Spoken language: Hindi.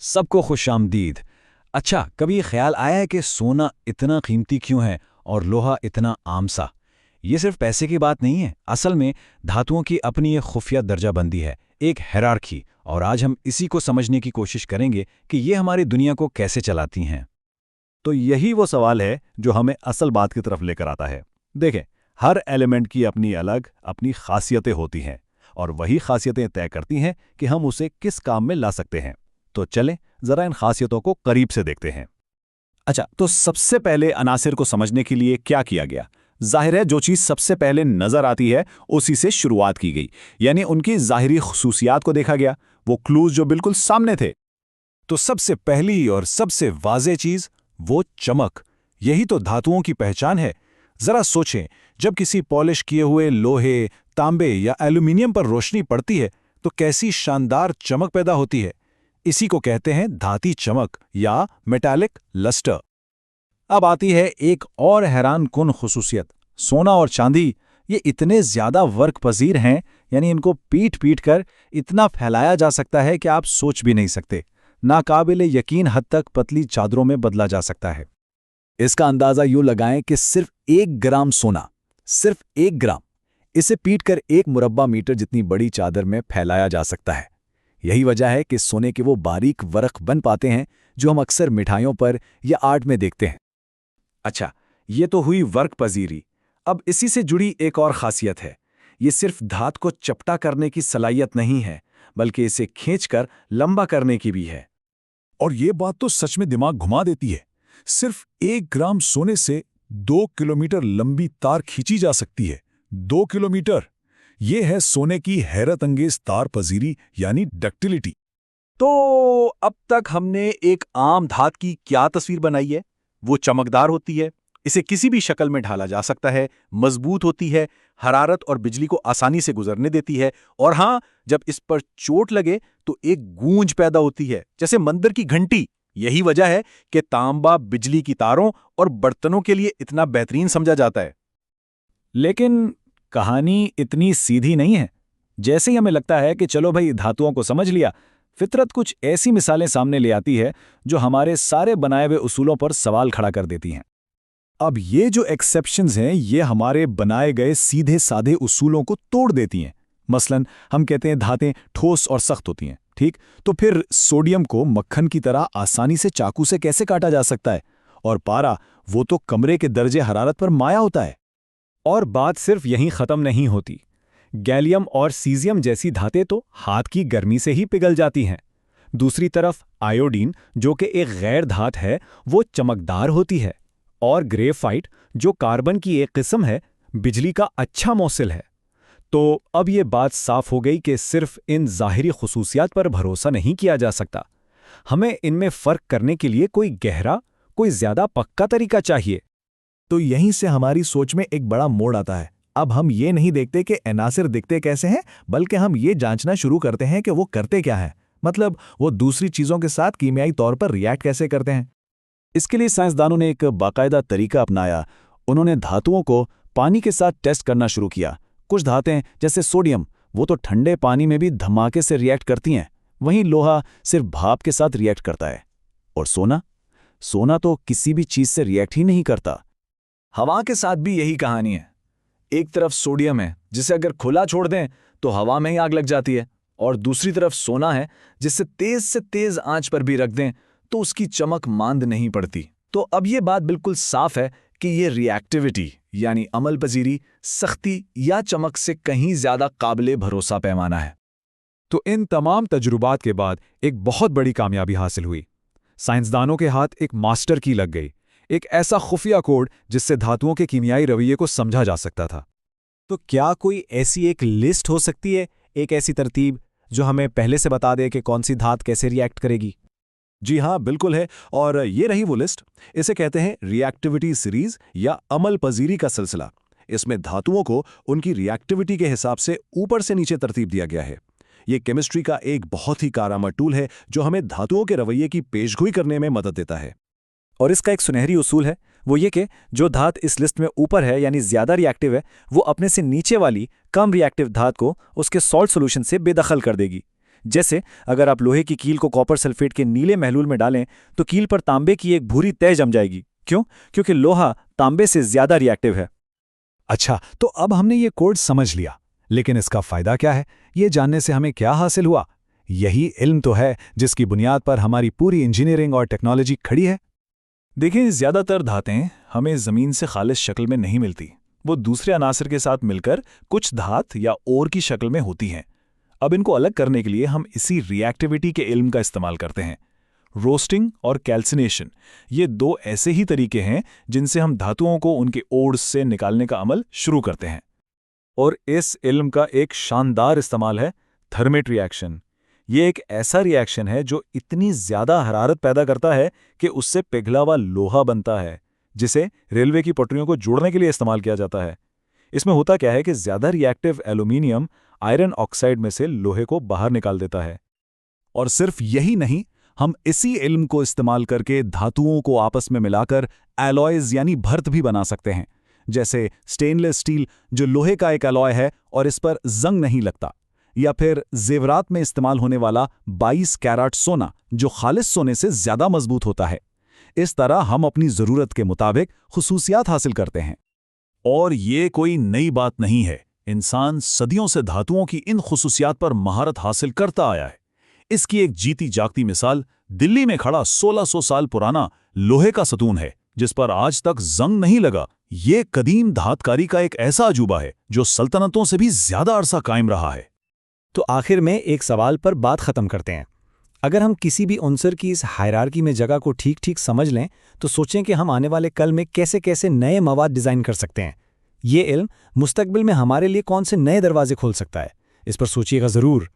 सबको खुशामदीद। अच्छा, कभी ये ख्याल आया है कि सोना इतना कीमती क्यों है और लोहा इतना आम सा? ये सिर्फ पैसे की बात नहीं है, असल में धातुओं की अपनी एक खुफिया दर्जाबंदी है, एक हायरार्की। और आज हम इसी को समझने की कोशिश करेंगे कि ये हमारी दुनिया को कैसे चलाती हैं। तो यही वो सवाल है जो हमें असल बात की तरफ लेकर आता है। देखें, हर एलिमेंट की अपनी अलग अपनी खासियतें होती हैं और वही खासियतें तय करती हैं कि हम उसे किस काम में ला सकते हैं। तो चलें जरा इन खासियतों को करीब से देखते हैं। अच्छा, तो सबसे पहले अनासिर को समझने के लिए क्या किया गया? जाहिर है जो चीज़ सबसे पहले नजर आती है उसी से शुरुआत की गई, यानी उनकी ज़ाहिरी खुसूसियात को देखा गया, वो क्लूज जो बिल्कुल सामने थे। तो सबसे पहली और सबसे वाज़ेह चीज़ वो चमक। यही तो धातुओं की पहचान है। जरा सोचें, जब किसी पॉलिश किए हुए लोहे, तांबे या एल्यूमिनियम पर रोशनी पड़ती है तो कैसी शानदार चमक पैदा होती है। इसी को कहते हैं धाती चमक या मेटालिक लस्टर। अब आती है एक और हैरान कुन खुसूसियत। सोना और चांदी ये इतने ज्यादा वर्क पजीर हैं, यानी इनको पीट पीट कर इतना फैलाया जा सकता है कि आप सोच भी नहीं सकते। नाकाबिले यकीन हद तक पतली चादरों में बदला जा सकता है। इसका अंदाजा यूं लगाएं कि सिर्फ 1 ग्राम सोना, सिर्फ 1 ग्राम, इसे पीटकर 1 मुरब्बा मीटर जितनी बड़ी चादर में फैलाया जा सकता है। यही वजह है कि सोने के वो बारीक वर्क बन पाते हैं जो हम अक्सर मिठाइयों पर या आर्ट में देखते हैं। अच्छा, ये तो हुई वर्क पजीरी। अब इसी से जुड़ी एक और खासियत है। ये सिर्फ धात को चपटा करने की सलाहियत नहीं है, बल्कि इसे खींचकर लंबा करने की भी है। और ये बात तो सच में दिमाग घुमा देती है। सिर्फ 1 ग्राम सोने से 2 किलोमीटर लंबी तार खींची जा सकती है। 2 किलोमीटर! ये है सोने की हैरत अंगेज तार पजीरी यानी डक्टिलिटी। तो अब तक हमने एक आम धात की क्या तस्वीर बनाई है? वो चमकदार होती है, इसे किसी भी शक्ल में ढाला जा सकता है, मजबूत होती है, हरारत और बिजली को आसानी से गुजरने देती है, और हाँ, जब इस पर चोट लगे तो एक गूंज पैदा होती है, जैसे मंदिर की घंटी। यही वजह है कि तांबा बिजली की तारों और बर्तनों के लिए इतना बेहतरीन समझा जाता है। लेकिन कहानी इतनी सीधी नहीं है। जैसे ही हमें लगता है कि चलो भाई धातुओं को समझ लिया, फितरत कुछ ऐसी मिसालें सामने ले आती है जो हमारे सारे बनाए हुए उसूलों पर सवाल खड़ा कर देती हैं। अब ये जो एक्सेप्शंस हैं ये हमारे बनाए गए सीधे साधे उसूलों को तोड़ देती हैं। मसलन हम कहते हैं धातें ठोस और सख्त होती हैं, ठीक? तो फिर सोडियम को मक्खन की तरह आसानी से चाकू से कैसे काटा जा सकता है? और पारा, वो तो कमरे के दर्जे हरारत पर माया होता है। और बात सिर्फ यहीं खत्म नहीं होती। गैलियम और सीजियम जैसी धातें तो हाथ की गर्मी से ही पिघल जाती हैं। दूसरी तरफ आयोडीन, जो कि एक गैर धात है, वो चमकदार होती है। और ग्रेफाइट, जो कार्बन की एक किस्म है, बिजली का अच्छा मौसिल है। तो अब ये बात साफ हो गई कि सिर्फ इन ज़ाहिरी खुसूसियात पर भरोसा नहीं किया जा सकता। हमें इनमें फ़र्क करने के लिए कोई गहरा, कोई ज़्यादा पक्का तरीका चाहिए। तो यहीं से हमारी सोच में एक बड़ा मोड़ आता है। अब हम ये नहीं देखते कि एनासिर दिखते कैसे हैं, बल्कि हम ये जांचना शुरू करते हैं कि वो करते क्या हैं। मतलब वो दूसरी चीज़ों के साथ कीमियाई तौर पर रिएक्ट कैसे करते हैं। इसके लिए साइंसदानों ने एक बाकायदा तरीका अपनाया। उन्होंने धातुओं को पानी के साथ टेस्ट करना शुरू किया। कुछ धातें जैसे सोडियम, वो तो ठंडे पानी में भी धमाके से रिएक्ट करती हैं, वहीं लोहा सिर्फ भाप के साथ रिएक्ट करता है। और सोना तो किसी भी चीज़ से रिएक्ट ही नहीं करता। हवा के साथ भी यही कहानी है। एक तरफ सोडियम है जिसे अगर खुला छोड़ दें तो हवा में ही आग लग जाती है, और दूसरी तरफ सोना है जिसे तेज से तेज आंच पर भी रख दें तो उसकी चमक मांद नहीं पड़ती। तो अब ये बात बिल्कुल साफ है कि ये रिएक्टिविटी यानी अमल पजीरी, सख्ती या चमक से कहीं ज्यादा काबिले भरोसा पैमाना है। तो इन तमाम तजुर्बात के बाद एक बहुत बड़ी कामयाबी हासिल हुई। साइंसदानों के हाथ एक मास्टर की लग गई, एक ऐसा खुफिया कोड जिससे धातुओं के कीमियाई रवैये को समझा जा सकता था। तो क्या कोई ऐसी एक लिस्ट हो सकती है, एक ऐसी तरतीब जो हमें पहले से बता दे कि कौन सी धात कैसे रिएक्ट करेगी? जी हाँ, बिल्कुल है। और ये रही वो लिस्ट। इसे कहते हैं रिएक्टिविटी सीरीज या अमल पजीरी का सिलसिला। इसमें धातुओं को उनकी रिएक्टिविटी के हिसाब से ऊपर से नीचे तरतीब दिया गया है। ये केमिस्ट्री का एक बहुत ही कारआमद टूल है जो हमें धातुओं के रवैये की पेशगोई करने में मदद देता है। और इसका एक सुनहरी उसूल है, वो ये कि जो धात इस लिस्ट में ऊपर है यानी ज्यादा रिएक्टिव है, वो अपने से नीचे वाली कम रिएक्टिव धात को उसके सॉल्ट सॉल्यूशन से बेदखल कर देगी। जैसे अगर आप लोहे की कील को कॉपर सल्फेट के नीले महलूल में डालें तो कील पर तांबे की एक भूरी तह जम जाएगी। क्यों? क्योंकि लोहा तांबे से ज्यादा रिएक्टिव है। अच्छा, तो अब हमने ये कोड समझ लिया, लेकिन इसका फायदा क्या है? ये जानने से हमें क्या हासिल हुआ? यही इल्म तो है जिसकी बुनियाद पर हमारी पूरी इंजीनियरिंग और टेक्नोलॉजी खड़ी है। देखें, ज्यादातर धातें हमें जमीन से खालिस शक्ल में नहीं मिलती। वो दूसरे अनासर के साथ मिलकर कुछ धात या ओर की शक्ल में होती हैं। अब इनको अलग करने के लिए हम इसी रिएक्टिविटी के इल्म का इस्तेमाल करते हैं। रोस्टिंग और कैल्सिनेशन, ये दो ऐसे ही तरीके हैं जिनसे हम धातुओं को उनके ओर्स से निकालने का अमल शुरू करते हैं। और इस इल्म का एक शानदार इस्तेमाल है थर्मेट रिएक्शन। ये एक ऐसा रिएक्शन है जो इतनी ज्यादा हरारत पैदा करता है कि उससे पिघला हुआ लोहा बनता है, जिसे रेलवे की पटरियों को जोड़ने के लिए इस्तेमाल किया जाता है। इसमें होता क्या है कि ज्यादा रिएक्टिव एल्यूमिनियम आयरन ऑक्साइड में से लोहे को बाहर निकाल देता है। और सिर्फ यही नहीं, हम इसी इल्म को इस्तेमाल करके धातुओं को आपस में मिलाकर एलॉयज यानी भर्त भी बना सकते हैं। जैसे स्टेनलेस स्टील, जो लोहे का एक एलॉय है और इस पर जंग नहीं लगता, या फिर जेवरात में इस्तेमाल होने वाला 22 कैरेट सोना, जो खालिस सोने से ज्यादा मजबूत होता है। इस तरह हम अपनी जरूरत के मुताबिक खुसूसियात हासिल करते हैं। और ये कोई नई बात नहीं है। इंसान सदियों से धातुओं की इन खुसूसियात पर महारत हासिल करता आया है। इसकी एक जीती जागती मिसाल दिल्ली में खड़ा 1600 साल पुराना लोहे का सतून है, जिस पर आज तक जंग नहीं लगा। ये कदीम धातकारी का एक ऐसा अजूबा है जो सल्तनतों से भी ज्यादा अरसा कायम रहा है। तो आखिर में एक सवाल पर बात खत्म करते हैं। अगर हम किसी भी उनसर की इस हायरार्की में जगह को ठीक ठीक समझ लें तो सोचें कि हम आने वाले कल में कैसे कैसे नए मवाद डिज़ाइन कर सकते हैं। ये इल्म मुस्तकबिल में हमारे लिए कौन से नए दरवाजे खोल सकता है, इस पर सोचिएगा ज़रूर।